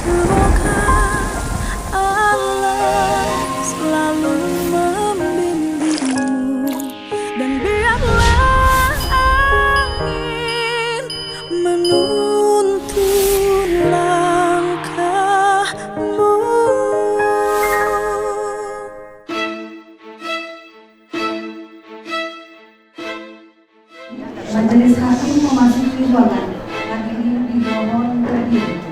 Semoga Allah selalu membimbingmu, dan biarlah angin menuntun langkahmu. Majelis Hakim memasuki ruangan. Hadirin dimohon berdiri.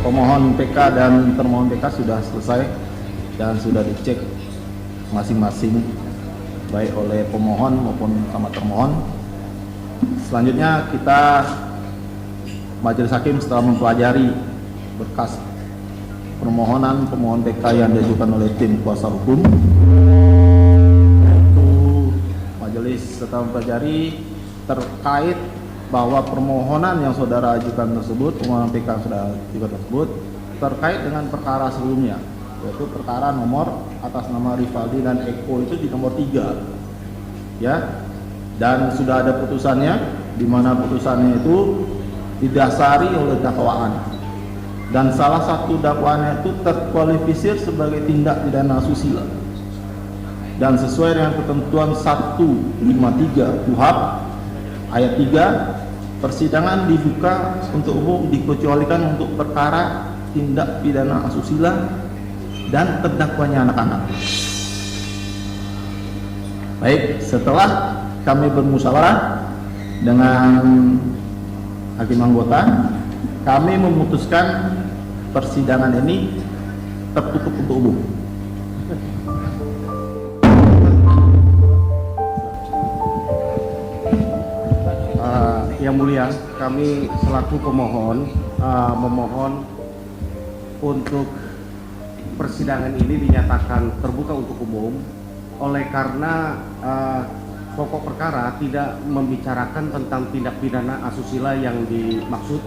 Pemohon PK dan termohon PK sudah selesai dan sudah dicek masing-masing baik oleh pemohon maupun sama termohon. Selanjutnya kita Majelis Hakim setelah mempelajari berkas permohonan pemohon PK yang diajukan oleh tim kuasa hukum, itu majelis setelah mempelajari terkait bahwa permohonan yang saudara ajukan tersebut, permohonan PK yang sudah ajukan tersebut terkait dengan perkara sebelumnya, yaitu perkara nomor atas nama Rivaldi dan Eko itu di nomor 3 ya, dan sudah ada putusannya, di mana putusannya itu didasari oleh dakwaan, dan salah satu dakwaannya itu terkualifisir sebagai tindak pidana asusila, dan sesuai dengan ketentuan 153 KUHP ayat 3, persidangan dibuka untuk umum dikecualikan untuk perkara tindak pidana asusila dan terdakwanya anak-anak. Baik, setelah kami bermusyawarah dengan hakim anggota, kami memutuskan persidangan ini tertutup untuk umum. Yang mulia, kami selaku pemohon memohon untuk persidangan ini dinyatakan terbuka untuk umum oleh karena pokok perkara tidak membicarakan tentang tindak pidana asusila yang dimaksud,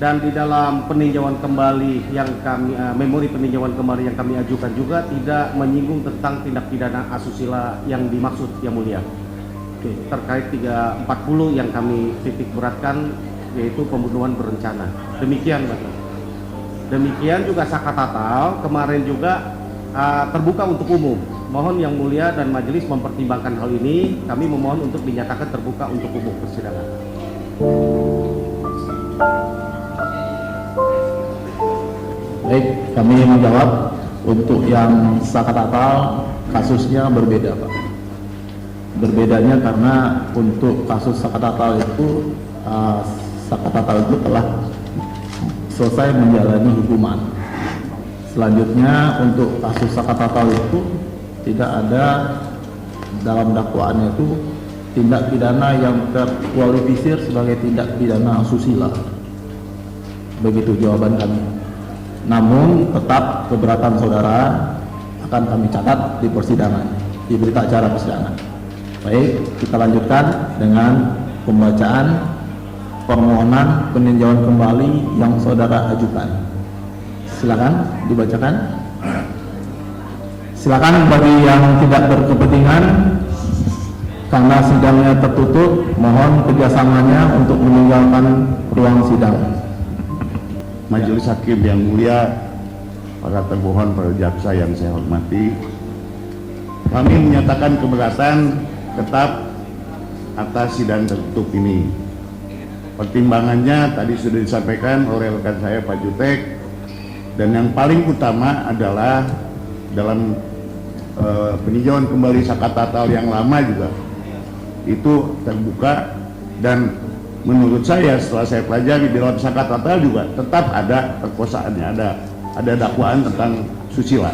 dan di dalam peninjauan kembali yang kami memori peninjauan kembali yang kami ajukan juga tidak menyinggung tentang tindak pidana asusila yang dimaksud, yang mulia. Oke, terkait 340 yang kami titik beratkan, yaitu pembunuhan berencana. Demikian, Bapak. Demikian juga Saka Tatal kemarin juga terbuka untuk umum. Mohon yang mulia dan majelis mempertimbangkan hal ini. Kami memohon untuk dinyatakan terbuka untuk umum persidangan. Baik, kami menjawab untuk yang Saka Tatal kasusnya berbeda, Pak. Berbedanya karena untuk kasus Saka Tatal itu Saka Tatal itu telah selesai menjalani hukuman. Selanjutnya untuk kasus Saka Tatal itu tidak ada dalam dakwaannya itu tindak pidana yang terkualifisir sebagai tindak pidana asusila. Begitu jawaban kami. Namun tetap keberatan saudara akan kami catat di persidangan, di berita acara persidangan. Baik, kita lanjutkan dengan pembacaan permohonan peninjauan kembali yang saudara ajukan. Silakan dibacakan. Silakan bagi yang tidak berkepentingan karena sidangnya tertutup, mohon kerjasamanya untuk meninggalkan ruang sidang. Majelis Hakim yang mulia, para termohon, para jaksa yang saya hormati, kami menyatakan keberatan tetap atas sidang tertutup ini. Pertimbangannya tadi sudah disampaikan oleh rekan saya Pak Jutek, dan yang paling utama adalah dalam peninjauan kembali Saka Tatal yang lama juga itu terbuka, dan menurut saya setelah saya pelajari di dalam Sakatatal juga tetap ada perkosaannya, ada dakwaan tentang susila,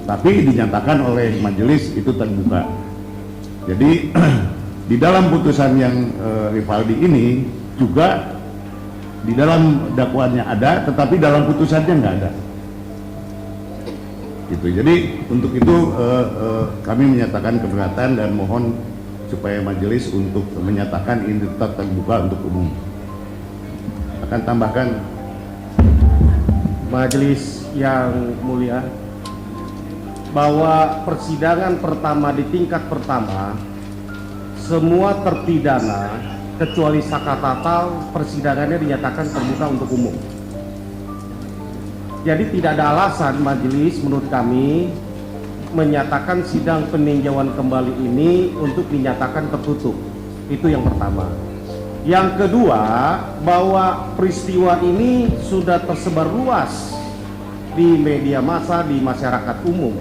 tapi dinyatakan oleh majelis itu terbuka. Jadi di dalam putusan yang Rivaldi ini juga di dalam dakwaannya ada, tetapi dalam putusannya nggak ada. Gitu. Jadi untuk itu kami menyatakan keberatan dan mohon supaya majelis untuk menyatakan ini tetap terbuka untuk umum. Akan tambahkan, Majelis yang mulia, bahwa persidangan pertama di tingkat pertama semua terpidana kecuali Sakatatal persidangannya dinyatakan terbuka untuk umum. Jadi tidak ada alasan majelis menurut kami menyatakan sidang peninjauan kembali ini untuk dinyatakan tertutup. Itu yang pertama. Yang kedua, bahwa peristiwa ini sudah tersebar luas di media massa, di masyarakat umum,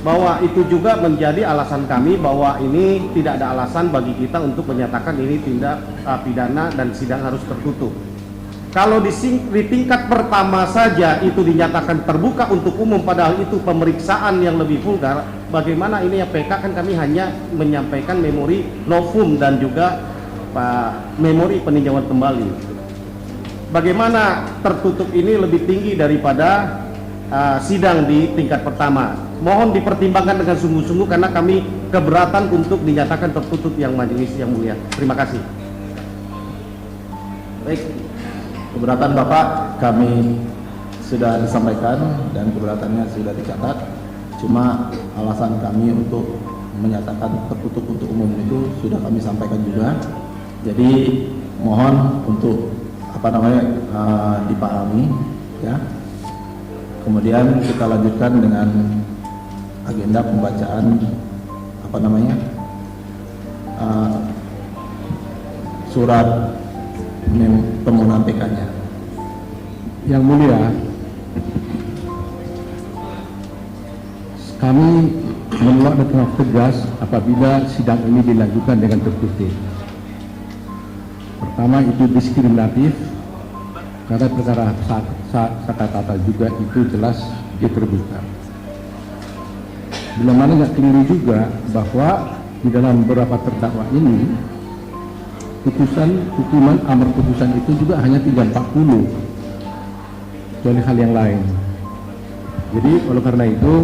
bahwa itu juga menjadi alasan kami bahwa ini tidak ada alasan bagi kita untuk menyatakan ini tindak pidana dan sidang harus tertutup. Kalau di tingkat pertama saja itu dinyatakan terbuka untuk umum, padahal itu pemeriksaan yang lebih vulgar, bagaimana ini ya PK, kan kami hanya menyampaikan memori novum dan juga memori peninjauan kembali. Bagaimana tertutup ini lebih tinggi daripada sidang di tingkat pertama. Mohon dipertimbangkan dengan sungguh-sungguh karena kami keberatan untuk dinyatakan tertutup yang majelis yang mulia. Terima kasih. Baik, keberatan Bapak kami sudah disampaikan dan keberatannya sudah dicatat. Cuma alasan kami untuk menyatakan tertutup untuk umum itu sudah kami sampaikan juga. Jadi mohon untuk dipahami ya. Kemudian kita lanjutkan dengan agenda pembacaan surat permohonan PK-nya. Yang mulia, kami menolak dengan tegas apabila sidang ini dilanjutkan dengan tertutup. Pertama, itu diskriminatif karena perkara Sakatatal juga itu jelas dia terbuka. Bila mana nggak keliru juga bahwa di dalam beberapa terdakwa ini hukuman amar putusan itu juga hanya 340 kecuali hal yang lain. Jadi oleh karena itu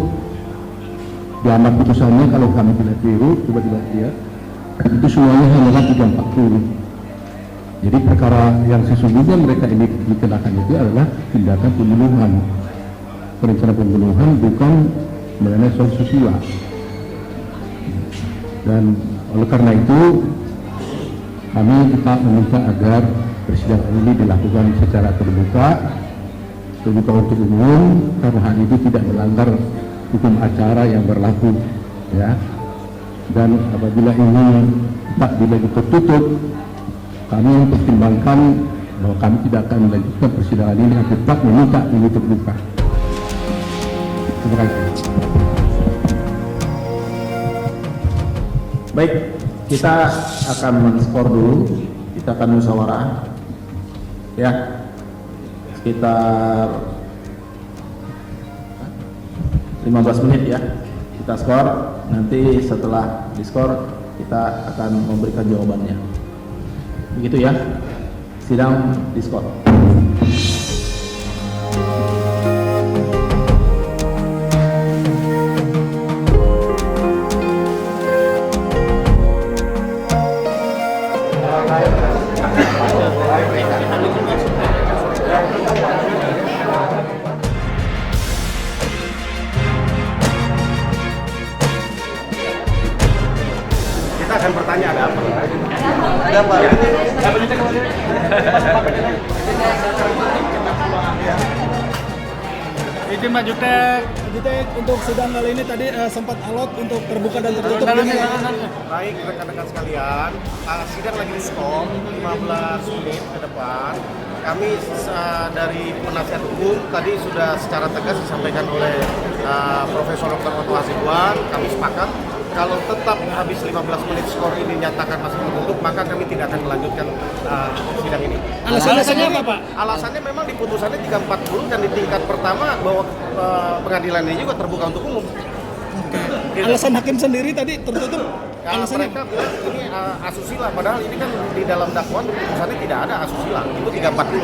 di amar putusannya, kalau kami tidak keliru, tiba-tiba lihat itu semuanya hanyalah 340. Jadi perkara yang sesungguhnya mereka ini dikenakan itu adalah tindakan pembunuhan, perencanaan pembunuhan, bukan mengenai soal susila. Dan oleh karena itu kami tetap meminta agar persidangan ini dilakukan secara terbuka untuk umum, karena hal itu tidak melanggar hukum acara yang berlaku, ya. Dan apabila ini tak tertutup, kami mempertimbangkan bahwa kami tidak akan melanjutkan persidangan ini, dan tetap meminta ini terbuka. Terima kasih. Baik, kita akan men-skor dulu, kita akan musyawarah ya, sekitar 15 menit ya, kita skor. Nanti setelah diskor kita akan memberikan jawabannya. Begitu ya, sidang diskor. Kita akan bertanya ada apa? Izin Pak Jutek. Untuk sidang kali ini tadi sempat alot untuk terbuka dan tertutup. Baik rekan-rekan sekalian, sidang lagi di stop 15 menit ke depan. Kami dari penasihat hukum tadi sudah secara tegas disampaikan oleh Profesor Dr. Otto Hasibuan. Kami sepakat kalau tetap habis 15 menit skor ini nyatakan masih tertutup, maka kami tidak akan melanjutkan sidang ini. Alasannya apa, Pak? Alasannya memang di putusannya 340 dan di tingkat pertama bahwa pengadilan ini juga terbuka untuk umum. Gitu. Alasan hakim sendiri tadi tertutup. Alasannya Mereka bilang ini asusila, padahal ini kan di dalam dakwaan putusannya tidak ada asusila, itu 340.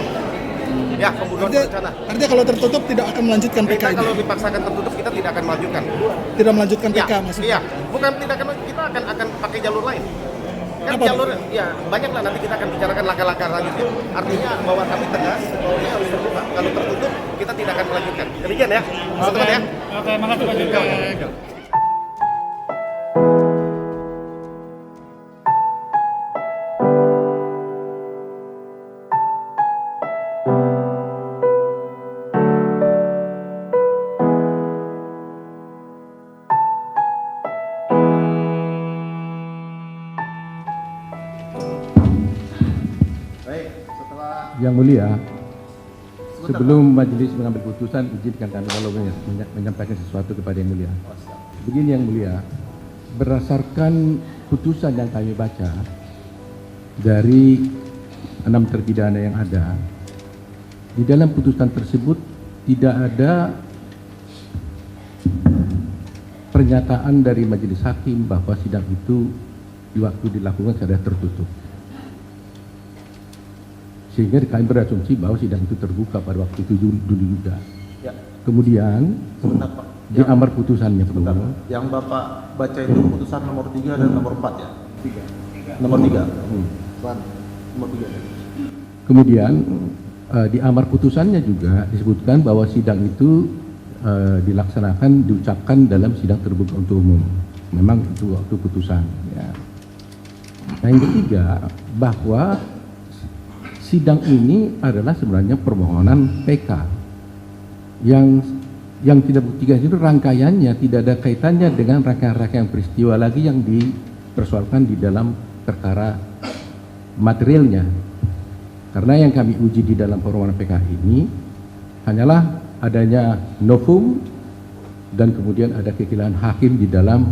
Ya, pembunuhan berencana. artinya kalau tertutup tidak akan melanjutkan PK Kita ini. kalau dipaksakan tertutup kita tidak akan melanjutkan. Tidak melanjutkan PK Ya, maksudnya. iya, bukan tidak akan, kita akan pakai jalur lain. Kan Apa? jalur, ya banyak lah nanti kita akan bicarakan langkah-langkah selanjutnya. Artinya bahwa kami tegas bahwa ini harus terbuka. Kalau tertutup kita tidak akan melanjutkan. Demikian ya, teman-teman ya. Oke, makasih Pak Jutek. Baik, setelah Yang mulia, sebelum majelis mengambil putusan, izinkan kami kalau menyampaikan sesuatu kepada yang mulia. Begini yang mulia, berdasarkan putusan yang kami baca dari 6 terpidana yang ada, di dalam putusan tersebut tidak ada pernyataan dari majelis hakim bahwa sidang itu di waktu dilakukan sudah tertutup. Sehingga kami berasumsi bahwa sidang itu terbuka pada waktu itu dulu juga. ya, Kemudian sebentar Pak. di amar putusannya Sebentar. Bro. Yang Bapak baca itu putusan nomor 3 dan nomor 4 ya? Nomor 3. Nomor 3. Kemudian di amar putusannya juga disebutkan bahwa sidang itu dilaksanakan, diucapkan dalam sidang terbuka untuk umum. Memang itu waktu putusan. Ya. Nah, yang ketiga, bahwa sidang ini adalah sebenarnya permohonan PK yang tidak buktikan itu rangkaiannya tidak ada kaitannya dengan rangkaian-rangkaian peristiwa lagi yang dipersoalkan di dalam perkara materialnya. Karena yang kami uji di dalam permohonan PK ini hanyalah adanya novum dan kemudian ada kekilahan hakim di dalam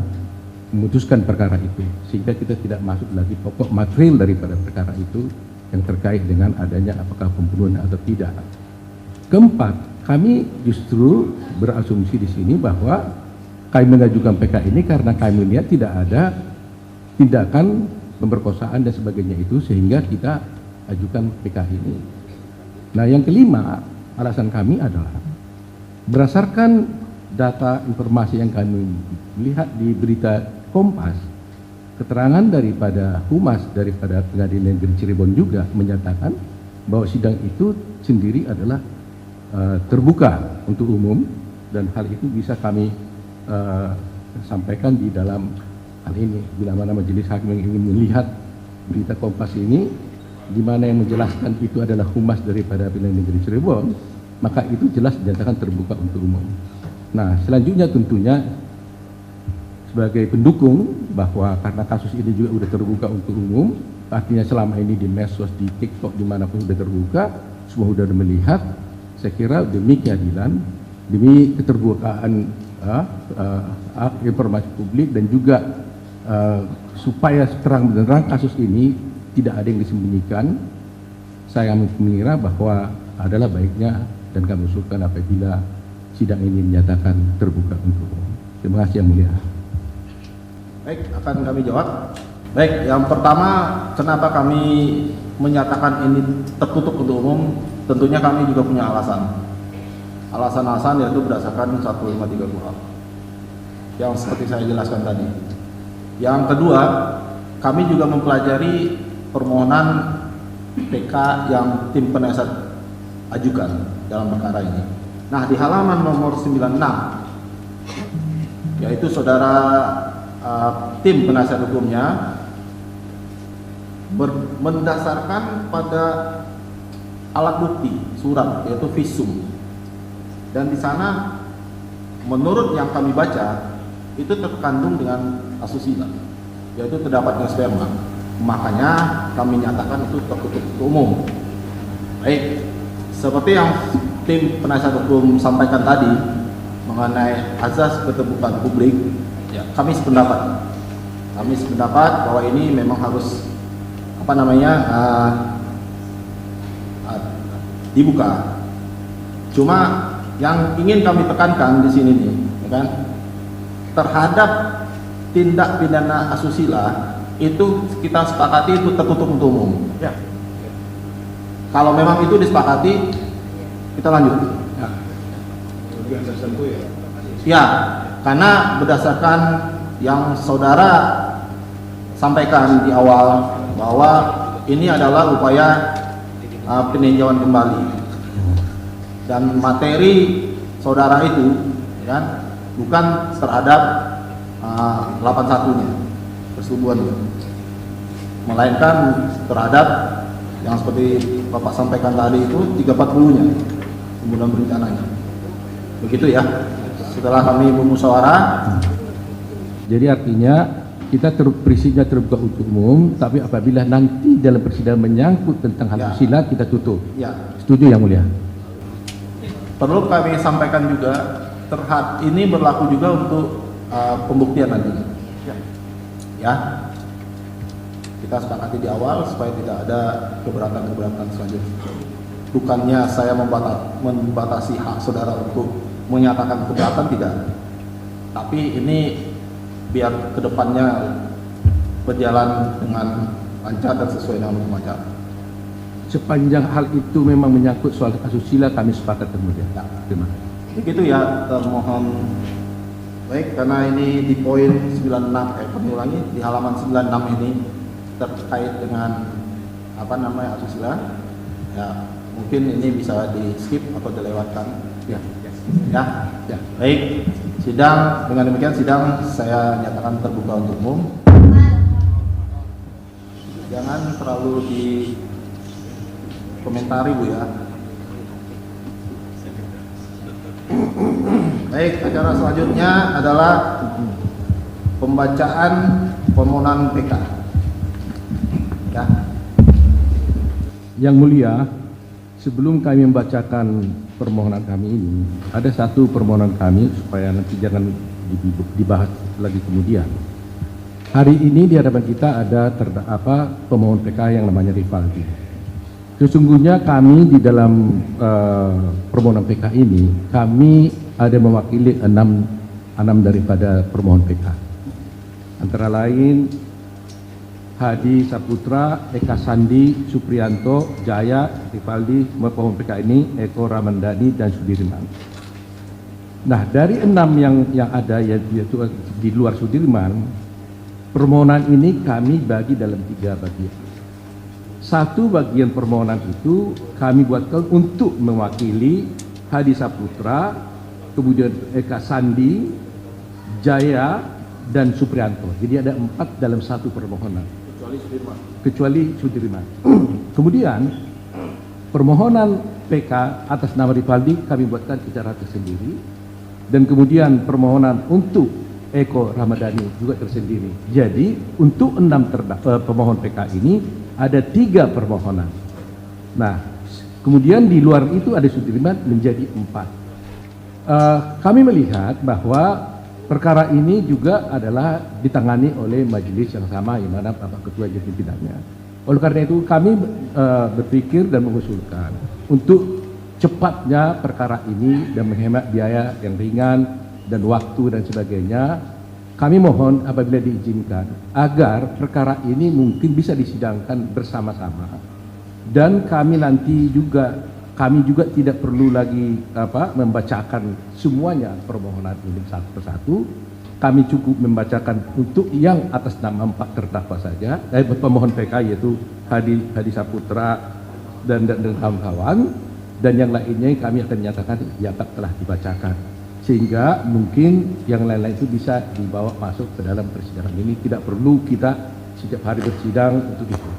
memutuskan perkara itu, sehingga kita tidak masuk lagi pokok material daripada perkara itu yang terkait dengan adanya apakah pembunuhan atau tidak. Keempat, kami justru berasumsi di sini bahwa kami mengajukan PK ini karena kami melihat tidak ada tindakan pemerkosaan dan sebagainya itu, sehingga kita ajukan PK ini. Nah, yang kelima, alasan kami adalah berdasarkan data informasi yang kami lihat di berita Kompas, keterangan daripada Humas daripada Pengadilan Negeri Cirebon juga menyatakan bahwa sidang itu sendiri adalah terbuka untuk umum, dan hal itu bisa kami sampaikan di dalam hal ini. Bila mana majelis hakim yang ingin melihat berita Kompas ini, di mana yang menjelaskan itu adalah Humas daripada Pengadilan Negeri Cirebon, maka itu jelas dinyatakan terbuka untuk umum. Nah, selanjutnya tentunya sebagai pendukung bahwa karena kasus ini juga sudah terbuka untuk umum, artinya selama ini di medsos, di TikTok, dimanapun sudah terbuka, semua sudah melihat. Saya kira demi keadilan, demi keterbukaan informasi publik, dan juga supaya terang benerang kasus ini tidak ada yang disembunyikan, saya mengira bahwa adalah baiknya dan kami usulkan apabila sidang ini dinyatakan terbuka untuk umum. Terima kasih yang mulia. Baik, akan kami jawab. Baik, yang pertama, kenapa kami menyatakan ini tertutup untuk umum? Tentunya kami juga punya alasan. Alasan-alasan yaitu berdasarkan 1530 KUHP yang seperti saya jelaskan tadi. Yang kedua, kami juga mempelajari permohonan PK yang tim penasihat ajukan dalam perkara ini. Nah, di halaman nomor 96, yaitu saudara tim penasihat hukumnya mendasarkan pada alat bukti surat, yaitu visum, dan di sana menurut yang kami baca itu terkandung dengan asusila, yaitu terdapatnya sperma. Makanya kami nyatakan itu tertutup untuk umum. Baik, seperti yang tim penasihat hukum sampaikan tadi mengenai azas keterbukaan publik, Ya, kami sependapat. Kami sependapat bahwa ini memang harus dibuka. Cuma yang ingin kami tekankan di sini nih, ya kan, terhadap tindak pidana asusila itu kita sepakati itu tertutup untuk umum. Ya. Kalau memang itu disepakati, kita lanjut. Ya, karena berdasarkan yang saudara sampaikan di awal bahwa ini adalah upaya peninjauan kembali dan materi saudara itu, ya kan, bukan terhadap 81-nya persetubuhan, melainkan terhadap yang seperti Bapak sampaikan tadi itu 340-nya pembunuhan berencananya. Begitu ya. Setelah kami bermusyawarah. Jadi artinya kita prinsipnya terbuka untuk umum, tapi apabila nanti dalam persidangan menyangkut tentang hal asusila kita tutup. Ya. Setuju Yang Mulia? Perlu kami sampaikan juga ini berlaku juga untuk pembuktian nantinya. Ya. Kita sepakati di awal supaya tidak ada keberatan selanjutnya. Bukannya saya membatasi hak saudara untuk menyatakan keberatan, tidak. Tapi ini biar kedepannya berjalan dengan lancar dan sesuai dengan hukum acara. Sepanjang hal itu memang menyangkut soal asusila, kami sepakat kemudian. Ya. Terima kasih. Begitu ya, termohon. Baik, karena ini di poin 96, kami ulangi, di halaman 96 ini terkait dengan asusila. Ya, mungkin ini bisa di skip atau dilewatkan. Ya. Ya. Baik, sidang dengan demikian sidang saya nyatakan terbuka untuk umum. Jangan terlalu dikomentari Bu ya. Baik, acara selanjutnya adalah pembacaan permohonan PK. Ya. Yang Mulia, sebelum kami membacakan permohonan kami ini, ada satu permohonan kami supaya nanti jangan dibahas lagi kemudian. Hari ini di hadapan kita ada pemohon PK yang namanya Rivaldi. Sesungguhnya kami di dalam permohonan PK ini, kami ada mewakili enam daripada permohon PK. Antara lain Hadi Saputra, Eka Sandi, Suprianto, Jaya, Rivaldi, semua pemohon PK ini, Eko Ramandani dan Sudirman. Nah, dari 6 yang ada yaitu di luar Sudirman, permohonan ini kami bagi dalam 3 bagian. Satu bagian permohonan itu kami buatkan untuk mewakili Hadi Saputra, kemudian Eka Sandi, Jaya, dan Suprianto. Jadi ada 4 dalam satu permohonan. Kecuali Sudirman. Kemudian permohonan PK atas nama Rivaldi kami buatkan secara tersendiri, dan kemudian permohonan untuk Eko Ramadhani juga tersendiri. Jadi untuk 6 pemohon PK ini ada 3 permohonan. Nah, kemudian di luar itu ada Sudirman menjadi 4. Kami melihat bahwa perkara ini juga adalah ditangani oleh majelis yang sama, yang mana Bapak Ketua jadi pimpinannya. Oleh karena itu kami berpikir dan mengusulkan untuk cepatnya perkara ini dan menghemat biaya yang ringan dan waktu dan sebagainya. Kami mohon apabila diizinkan agar perkara ini mungkin bisa disidangkan bersama-sama, dan kami juga tidak perlu lagi membacakan semuanya permohonan ini satu persatu. Kami cukup membacakan untuk yang atas nama 4 terdakwa saja, pemohon PK yaitu Hadi Saputra dan kawan-kawan, dan yang lainnya kami akan nyatakan yang telah dibacakan, sehingga mungkin yang lain-lain itu bisa dibawa masuk ke dalam persidangan ini. Tidak perlu kita setiap hari bersidang untuk itu.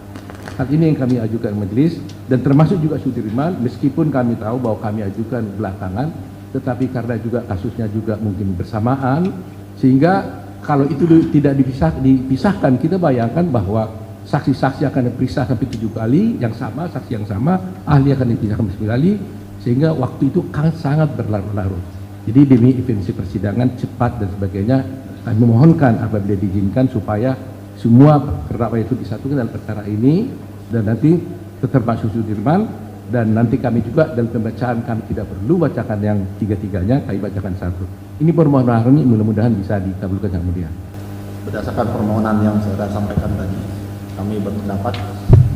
Hal ini yang kami ajukan majelis, dan termasuk juga Sudirman, meskipun kami tahu bahwa kami ajukan belakangan, tetapi karena juga kasusnya juga mungkin bersamaan, sehingga kalau itu tidak dipisahkan, kita bayangkan bahwa saksi-saksi akan diperiksa sampai 7 kali, yang sama, saksi yang sama, ahli akan dipisahkan 9 kali, sehingga waktu itu sangat berlarut-larut. Jadi demi efisiensi persidangan cepat dan sebagainya, Kami memohonkan apabila diizinkan supaya semua terdakwa itu disatukan dalam perkara ini dan nanti termasuk Sudirman, dan nanti kami juga dalam pembacaan kami tidak perlu bacakan yang tiga-tiganya, kami bacakan satu. Ini permohonan kami mudah-mudahan bisa dikabulkan Yang Mulia. Berdasarkan permohonan yang saya sampaikan tadi, kami berpendapat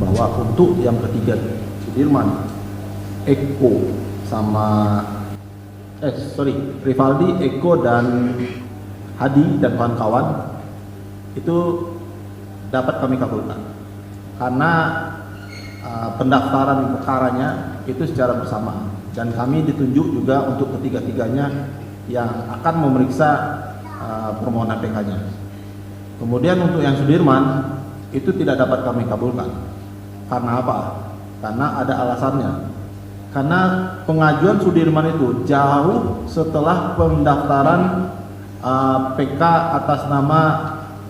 bahwa untuk yang ketiga Sudirman, Eko sama Rivaldi, Eko dan Hadi dan kawan-kawan itu dapat kami kabulkan karena pendaftaran perkaranya itu secara bersamaan dan kami ditunjuk juga untuk ketiga-tiganya yang akan memeriksa permohonan PK-nya. Kemudian untuk yang Sudirman itu tidak dapat kami kabulkan. Karena apa? Karena ada alasannya. Karena pengajuan Sudirman itu jauh setelah pendaftaran PK atas nama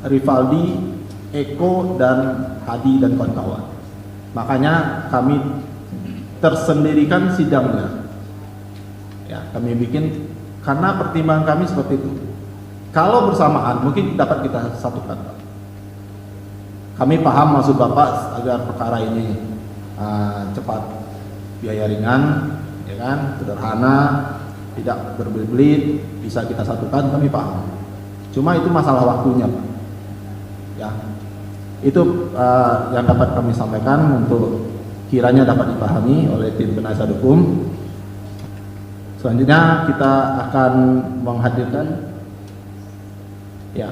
Rivaldi, Eko, dan Hadi dan kawan-kawan. Makanya kami tersendirikan sidangnya. Ya, kami bikin karena pertimbangan kami seperti itu. Kalau bersamaan mungkin dapat kita satukan. Kami paham maksud Bapak agar perkara ini cepat, biaya ringan, ya kan, sederhana, tidak berbelit-belit, bisa kita satukan, kami paham. Cuma itu masalah waktunya, Pak. Ya, itu yang dapat kami sampaikan untuk kiranya dapat dipahami oleh tim penasihat hukum. Selanjutnya kita akan menghadirkan, ya,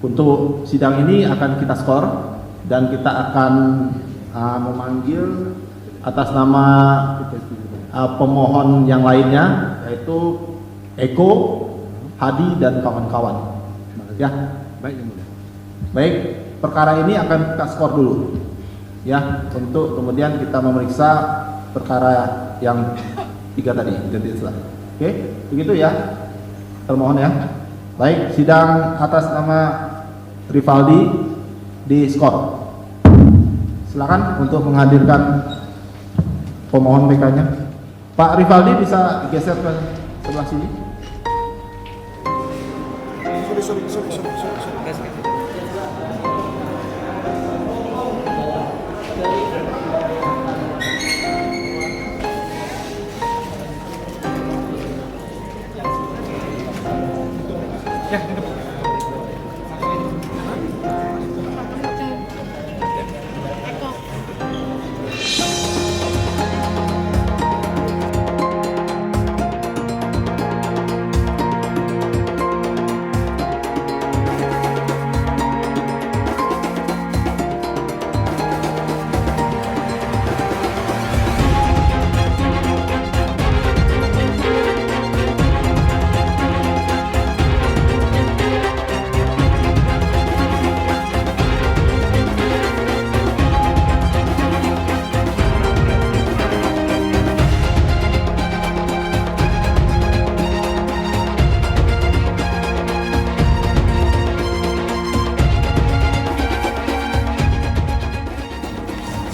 untuk sidang ini akan kita skor dan kita akan memanggil atas nama pemohon yang lainnya, yaitu Eko, Hadi, dan kawan-kawan. Ya, baik, perkara ini akan kita skor dulu, ya, untuk kemudian kita memeriksa perkara yang tiga tadi, identitas. Oke, begitu ya, termohon ya. Baik, sidang atas nama Rivaldi di skor. Silakan untuk menghadirkan pemohon PK-nya. Pak Rivaldi bisa geser ke sebelah sini.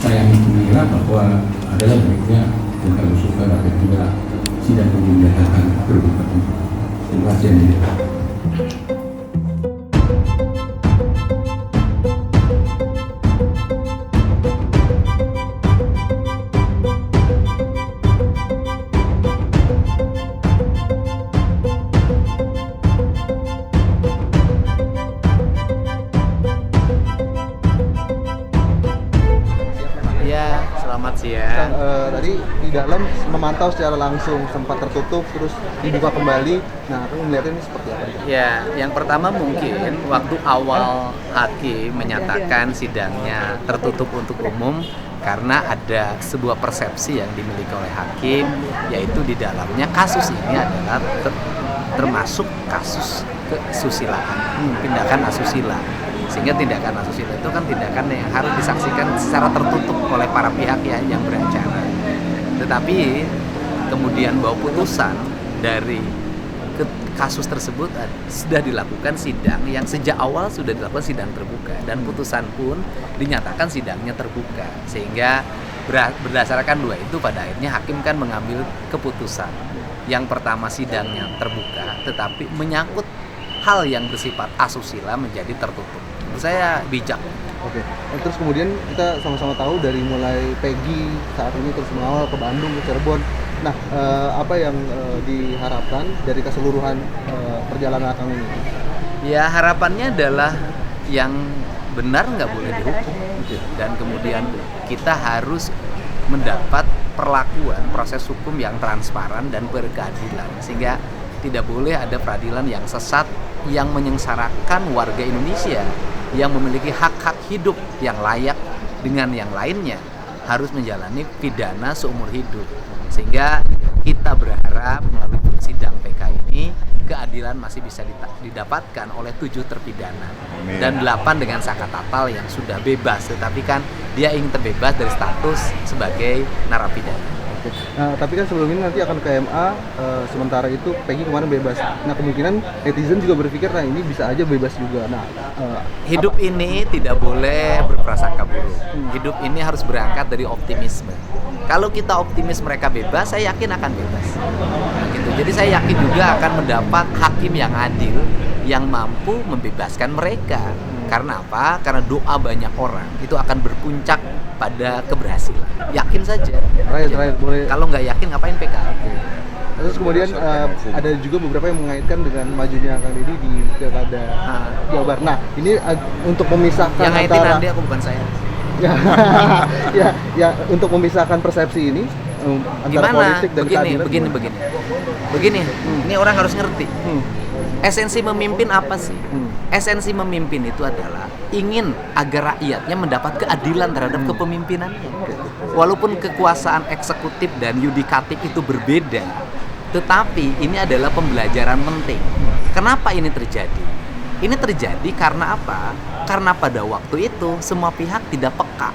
Saya mengira bahwa adalah baiknya bukan usulkan apabila sidang ini dinyatakan terbuka. Terima kasih. Ya, selamat siang. Tadi di dalam memantau secara langsung, sempat tertutup terus dibuka kembali. Nah, aku melihat ini seperti apa? Ya, yang pertama mungkin waktu awal hakim menyatakan sidangnya tertutup untuk umum karena ada sebuah persepsi yang dimiliki oleh hakim, yaitu di dalamnya kasus ini adalah termasuk kasus kesusilaan, tindakan asusila. Sehingga tindakan asusila itu kan tindakan yang harus disaksikan secara tertutup oleh para pihak yang beracara. Tetapi kemudian bahwa putusan dari kasus tersebut sudah dilakukan sidang yang sejak awal sudah dilakukan sidang terbuka dan putusan pun dinyatakan sidangnya terbuka, sehingga berdasarkan dua itu pada akhirnya hakim kan mengambil keputusan yang pertama sidangnya terbuka tetapi menyangkut hal yang bersifat asusila menjadi tertutup. Menurut saya bijak. Oke. Nah, terus kemudian kita sama-sama tahu dari mulai Peggy saat ini terus mengawal ke Bandung, ke Cirebon. Nah, apa yang diharapkan dari keseluruhan perjalanan Akang ini? Ya harapannya adalah yang benar nggak boleh dihukum, dan kemudian kita harus mendapat perlakuan proses hukum yang transparan dan berkeadilan, sehingga tidak boleh ada peradilan yang sesat yang menyengsarakan warga Indonesia yang memiliki hak-hak hidup yang layak dengan yang lainnya harus menjalani pidana seumur hidup. Sehingga kita berharap melalui sidang PK ini keadilan masih bisa didapatkan oleh 7 terpidana dan 8 dengan saka tatal yang sudah bebas, tetapi kan dia ingin terbebas dari status sebagai narapidana. Nah, tapi kan sebelum ini nanti akan ke MA, sementara itu Peggy kemarin bebas. Nah, kemungkinan netizen juga berpikir, nah ini bisa aja bebas juga. Nah, hidup ini tidak boleh berprasangka buruk. Hidup ini harus berangkat dari optimisme. Kalau kita optimis mereka bebas, saya yakin akan bebas. Nah, gitu. Jadi saya yakin juga akan mendapat hakim yang adil, yang mampu membebaskan mereka. Karena apa? Karena doa banyak orang itu akan berpuncak pada keberhasilan. Yakin saja. Terakhir boleh. Kalau nggak yakin ngapain PK? Terus kemudian ada juga beberapa yang mengaitkan dengan majunya Kang Deddy di Pilkada Jawa Barat. Nah, ini untuk memisahkan yang ngaitin nanti aku bukan saya. ya, untuk memisahkan persepsi ini antara politik dan keadilan. Begini. Ini orang harus ngerti. Esensi memimpin apa sih? Esensi memimpin itu adalah ingin agar rakyatnya mendapat keadilan terhadap kepemimpinannya. Walaupun kekuasaan eksekutif dan yudikatif itu berbeda, tetapi ini adalah pembelajaran penting. Kenapa ini terjadi? Ini terjadi karena apa? Karena pada waktu itu semua pihak tidak peka,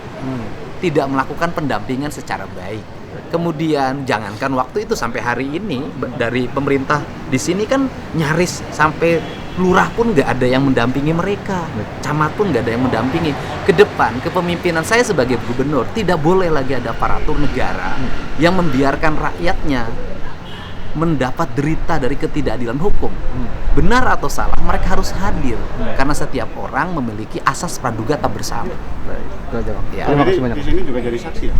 tidak melakukan pendampingan secara baik. Kemudian jangankan waktu itu, sampai hari ini dari pemerintah di sini kan nyaris sampai lurah pun nggak ada yang mendampingi mereka, camat pun nggak ada yang mendampingi. Ke depan kepemimpinan saya sebagai gubernur tidak boleh lagi ada aparatur negara yang membiarkan rakyatnya mendapat derita dari ketidakadilan hukum. Benar atau salah, mereka harus hadir karena setiap orang memiliki asas praduga tak bersalah. Ya. Di sini juga jadi saksi ya?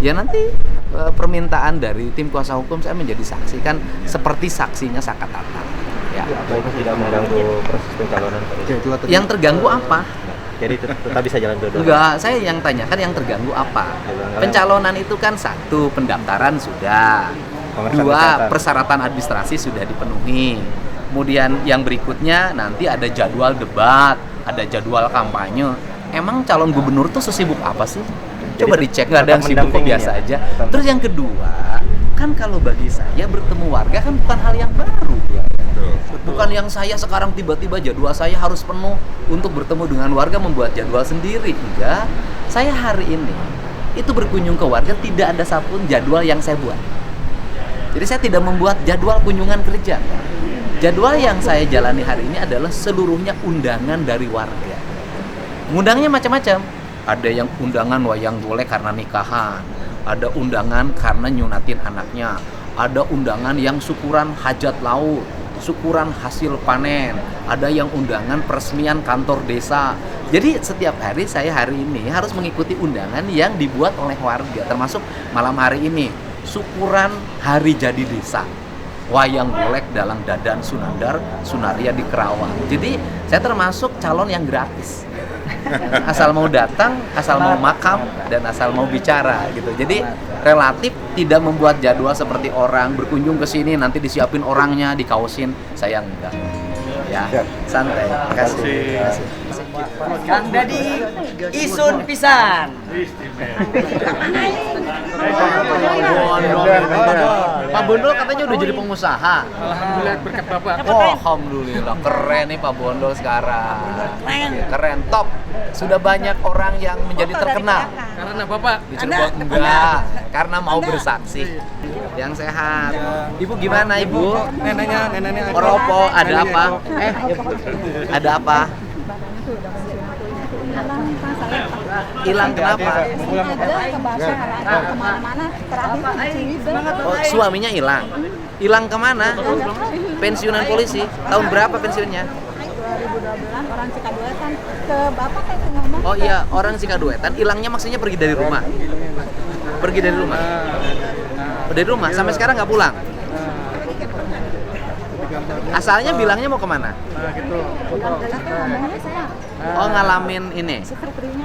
Ya nanti permintaan dari tim kuasa hukum saya menjadi saksi, kan seperti saksinya Saka Tatal. Ya. Apa itu tidak mengganggu proses pencalonan? Yang terganggu apa? Jadi tetap bisa jalan dua-dua? Enggak, saya yang tanyakan yang terganggu apa? Pencalonan itu kan 1, pendaftaran sudah. 2, persyaratan administrasi sudah dipenuhi. Kemudian yang berikutnya nanti ada jadwal debat, ada jadwal kampanye. Emang calon gubernur tuh sesibuk apa sih? Coba dicek, nggak ada yang sibuk kok, biasa aja. Terus yang kedua, kan kalau bagi saya bertemu warga kan bukan hal yang baru. Bukan yang saya sekarang tiba-tiba jadwal saya harus penuh untuk bertemu dengan warga, membuat jadwal sendiri. Enggak, saya hari ini itu berkunjung ke warga tidak ada satupun jadwal yang saya buat. Jadi saya tidak membuat jadwal kunjungan kerja. Jadwal yang saya jalani hari ini adalah seluruhnya undangan dari warga. Undangnya macam-macam. Ada yang undangan wayang golek karena nikahan, ada undangan karena nyunatin anaknya, ada undangan yang syukuran hajat laut, syukuran hasil panen, ada yang undangan peresmian kantor desa. Jadi setiap hari saya hari ini harus mengikuti undangan yang dibuat oleh warga, termasuk malam hari ini syukuran hari jadi desa, wayang golek dalang dadan Sunandar, Sunaria di Kerawang. Jadi saya termasuk calon yang gratis. Asal mau datang, asal mau makam, dan asal mau bicara gitu. Jadi relatif tidak membuat jadwal seperti orang berkunjung ke sini nanti disiapin orangnya, dikausin. Saya enggak. Ya, santai. Terima kasih. Kang Deddy isun pisan. Pak Bondol katanya udah jadi pengusaha. Alhamdulillah berkat Bapak. Alhamdulillah, keren nih Pak Bondol sekarang. Keren, top. Sudah banyak orang yang menjadi terkenal. Karena Bapak Di Cirebon enggak, karena mau bersaksi. Yang sehat. Ibu gimana, Ibu? neneknya Oropo, ada apa? Ada apa? Hilang kenapa? Oh, suaminya hilang. Hilang kemana? Pensiunan polisi. Tahun berapa pensiunnya? orang Cikaduetan ke Bapak kayak ngomong. Oh iya, orang Cikaduetan hilangnya maksudnya pergi dari rumah. Pergi dari rumah. Dari rumah sampai sekarang nggak pulang. Asalnya bilangnya mau kemana? Ngomongnya saya Oh ngalamin ini.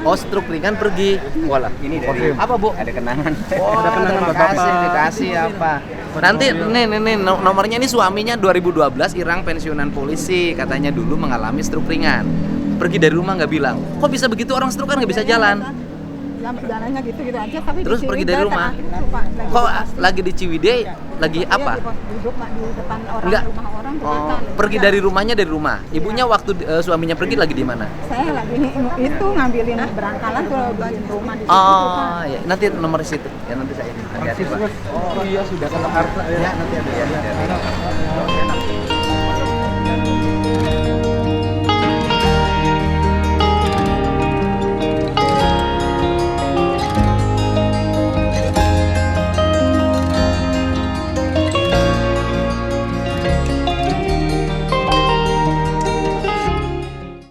Oh stroke ringan pergi. Walah, ini dari apa Bu? Ada kenangan. Oh, ada kenangan dikasih apa? Nanti nih nomornya ini suaminya 2012 Irang pensiunan polisi, katanya dulu mengalami stroke ringan. Pergi dari rumah nggak bilang. Kok bisa begitu, orang stroke kan nggak bisa jalan. jalannya gitu aja, tapi Terus pergi dari rumah. Kok lagi di Ciwidey lagi apa? Duduk di depan orang, Enggak. rumah orang. Oh, pergi dari rumahnya dari rumah. Ibunya waktu suaminya pergi lagi di mana? Saya lagi itu ngambilin berangkalan ke rumah di situ. Oh, ya. Nanti nomor situ. Ya nanti saya. Hati-hati, Pak. Oh iya sudah kalau harta ya nanti ada.